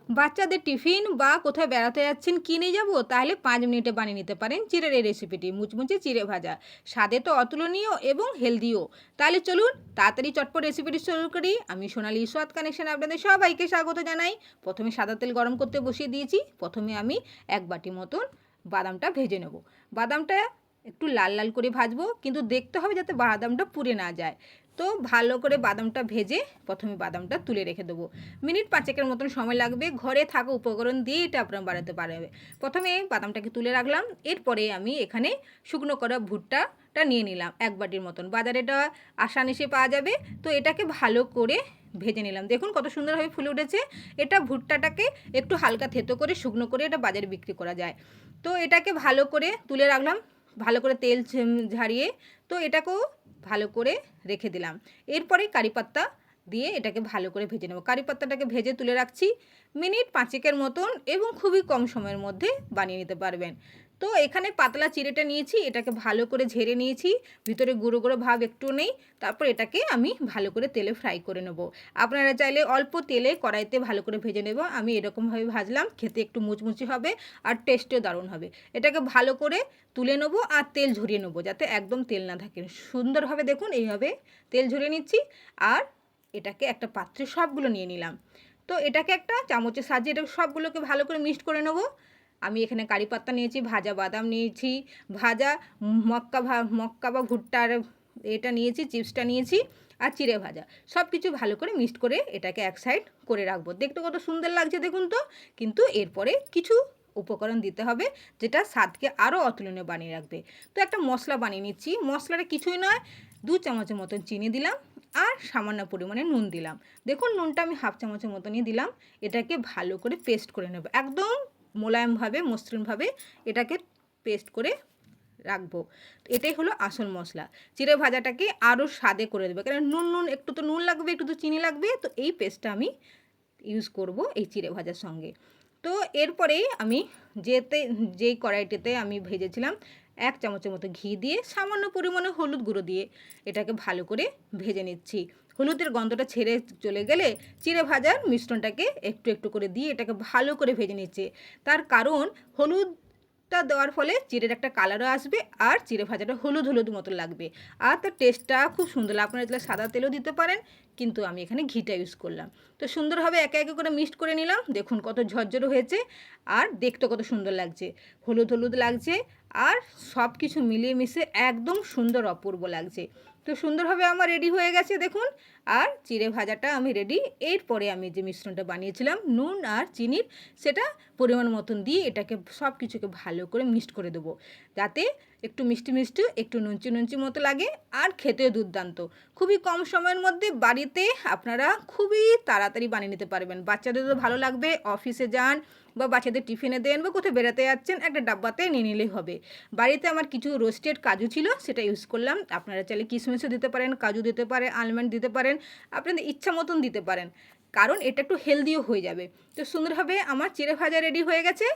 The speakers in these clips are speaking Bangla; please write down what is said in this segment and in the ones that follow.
বাচ্চাদের টিফিন বা কোথায় বেড়াতে যাচ্ছেন কী নিয়ে যাবো, তাহলে 5 মিনিটে বানিয়ে নিতে পারেন চিড়ের এই রেসিপিটি, মুচমুচে চিড়ে ভাজা। স্বাদে তো অতুলনীয় এবং হেলদিও। তাহলে চলুন তাড়াতাড়ি চটপট রেসিপিটি শুরু করি। আমি সোনালি স্বাদ কানেকশন আপনাদের সবাইকে স্বাগত জানাই। প্রথমে সাদা তেল গরম করতে বসিয়ে দিয়েছি। প্রথমে আমি 1 বাটি মতন বাদামটা ভেজে নেব। বাদামটা একটু লাল লাল করে ভাজবো, কিন্তু দেখতে হবে যাতে বাদামটা পুড়ে না যায়। তো ভালো করে বাদামটা ভেজে প্রথমে বাদামটা তুলে রেখে দেবো। মিনিট 5 মতন সময় লাগবে। ঘরে থাকা উপকরণ দিয়ে এটা আপনারা বানাতে পারবে। প্রথমে বাদামটাকে তুলে রাখলাম। এরপরে আমি এখানে শুকনো করা ভুট্টাটা নিয়ে নিলাম 1 বাটির মতন। বাজারে এটা আসানিসে পাওয়া যাবে। তো এটাকে ভালো করে ভেজে নিলাম। দেখুন কত সুন্দরভাবে ফুলে উঠেছে। এটা ভুট্টাটাকে একটু হালকা থেতো করে শুকনো করে এটা বাজারে বিক্রি করা যায়। তো এটাকে ভালো করে তুলে রাখলাম, ভালো করে তেল ঝারিয়ে। তো এটাকেও ভালো করে রেখে দিলাম। এরপরে কারি পাত্তা দিয়ে এটাকে ভালো করে ভেজে নেব। কারি পাত্তাটাকে ভেজে তুলে রাখছি মিনিট 5 মতন, এবং খুবই কম সময়ের মধ্যে বানিয়ে নিতে পারবেন। তো এখানে পাতলা চিড়েটা নিয়েছি, এটাকে ভালো করে ঝেড়ে নিয়েছি, ভিতরে গুঁড়ো গুঁড়ো ভাব একটু নেই। তারপর এটাকে আমি ভালো করে তেলে ফ্রাই করে নেব। আপনারা চাইলে অল্প তেলে কড়াইতে ভালো করে ভেজে নেব। আমি এরকমভাবে ভাজলাম, খেতে একটু মুচমুচে হবে আর টেস্টও দারুণ হবে। এটাকে ভালো করে তুলে নেব আর তেল ঝরিয়ে নেব, যাতে একদম তেল না থাকে। সুন্দরভাবে দেখুন এইভাবে তেল ঝরিয়ে নিচ্ছি। আর এটাকে একটা পাত্রে সবগুলো নিয়ে নিলাম। তো এটাকে একটা চামচের সাহায্যে এটা সবগুলোকে ভালো করে মিক্সড করে নেব। আমি এখানে কারি পাত্তা নিয়েছি, ভাজা বাদাম নিয়েছি, ভাজা মক্কা বা ভুট্টার এটা নিয়েছি, চিপসটা নিয়েছি, আর চিড়ে ভাজা। সব কিছু ভালো করে মিক্সড করে এটাকে এক সাইড করে রাখবো। দেখতে কত সুন্দর লাগছে দেখুন তো। কিন্তু এরপরে কিছু উপকরণ দিতে হবে, যেটা স্বাদকে আরও অতুলনীয় বানিয়ে রাখবে। তো একটা মশলা বানিয়ে নিচ্ছি। মশলাটা কিছুই নয়, 2 চামচের মতন চিনি দিলাম আর সামান্য পরিমাণে নুন দিলাম। দেখুন নুনটা আমি 1/2 চামচের মতনই দিলাম। এটাকে ভালো করে পেস্ট করে নেব, একদম মোলায়েমভাবে মসৃণভাবে এটাকে পেস্ট করে রাখবো। এটাই হলো আসল মশলা। চিড়ে ভাজাটাকে আরও স্বাদে করে দেবে, কারণ নুন একটু তো নুন লাগবে, একটু তো চিনি লাগবে। তো এই পেস্টটা আমি ইউজ করব এই চিড়ে ভাজার সঙ্গে। তো এরপরেই আমি যেই কড়াইটিতে আমি ভেজেছিলাম 1 চামচের মতো ঘি দিয়ে সামান্য পরিমাণে হলুদ গুঁড়ো দিয়ে এটাকে ভালো করে ভেজে নিচ্ছি। হলুদের গন্ধটা ছেড়ে চলে গেলে চিড়ে ভাজার মিশ্রণটাকে একটু একটু করে দিয়ে এটাকে ভালো করে ভেজে নিচ্ছে। তার কারণ হলুদটা দেওয়ার ফলে চিড়ের একটা কালারও আসবে, আর চিড়ে ভাজাটা হলুদ হলুদ মতো লাগবে, আর তার টেস্টটা খুব সুন্দর। আপনারা তাহলে সাদা তেলও দিতে পারেন, কিন্তু আমি এখানে ঘিটা ইউজ করলাম। তো সুন্দরভাবে একে একে করে মিক্সড করে নিলাম। দেখুন কত ঝরঝরে হয়েছে, আর দেখতে কত সুন্দর লাগছে, হলুদ হলুদ লাগছে, আর সব কিছু মিলিয়ে মিশে একদম সুন্দর অপূর্ব লাগছে। তো সুন্দরভাবে আমার রেডি হয়ে গেছে দেখুন। আর চিড়ে ভাজাটা আমি রেডি। এরপরে আমি যে মিশ্রণটা বানিয়েছিলাম নুন আর চিনির, সেটা পরিমাণ মতন দিয়ে এটাকে সব কিছুকে ভালো করে মিক্সড করে দেবো, যাতে একটু মিষ্টি মিষ্টি একটু নুনচি নুনচি মতো লাগে, আর খেতেও দুর্দান্ত। খুবই কম সময়ের মধ্যে বাড়িতে আপনারা খুবই তাড়াতাড়ি বানিয়ে নিতে পারবেন। বাচ্চাদেরও ভালো লাগবে, অফিসে যান বা বাচ্চাদের টিফিনে দেন বা কোথাও বেড়াতে যাচ্ছেন, একটা ডাব্বাতে নিয়ে নিলেই হবে। বাড়িতে আমার কিছু রোস্টেড কাজু ছিল, সেটা ইউজ করলাম। আপনারা চাইলে কিশমিশও দিতে পারেন, কাজু দিতে পারেন, আলমন্ড দিতে পারেন, আপনাদের ইচ্ছা মতন দিতে পারেন, কারণ এটা একটু হেলদিও হয়ে যাবে। তো সুন্দরভাবে আমার চিড়ে ভাজা রেডি হয়ে গেছে।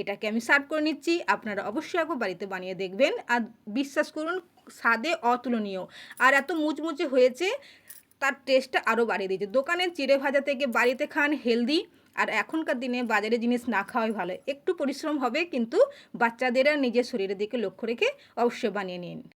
এটাকে আমি সার্ভ করে নিচ্ছি। আপনারা অবশ্যই একবার বাড়িতে বানিয়ে দেখবেন, আর বিশ্বাস করুন স্বাদে অতুলনীয়, আর এত মুচমুচে হয়েছে, তার টেস্টটা আরও বাড়িয়ে দিয়েছে। দোকানের চিড়ে ভাজা থেকে বাড়িতে খান হেলদি। আর এখনকার দিনে বাজারে জিনিস না খাওয়াই ভালো। একটু পরিশ্রম হবে, কিন্তু বাচ্চাদের আর নিজের শরীরের দিকে লক্ষ্য রেখে অবশ্যই বানিয়ে নিন।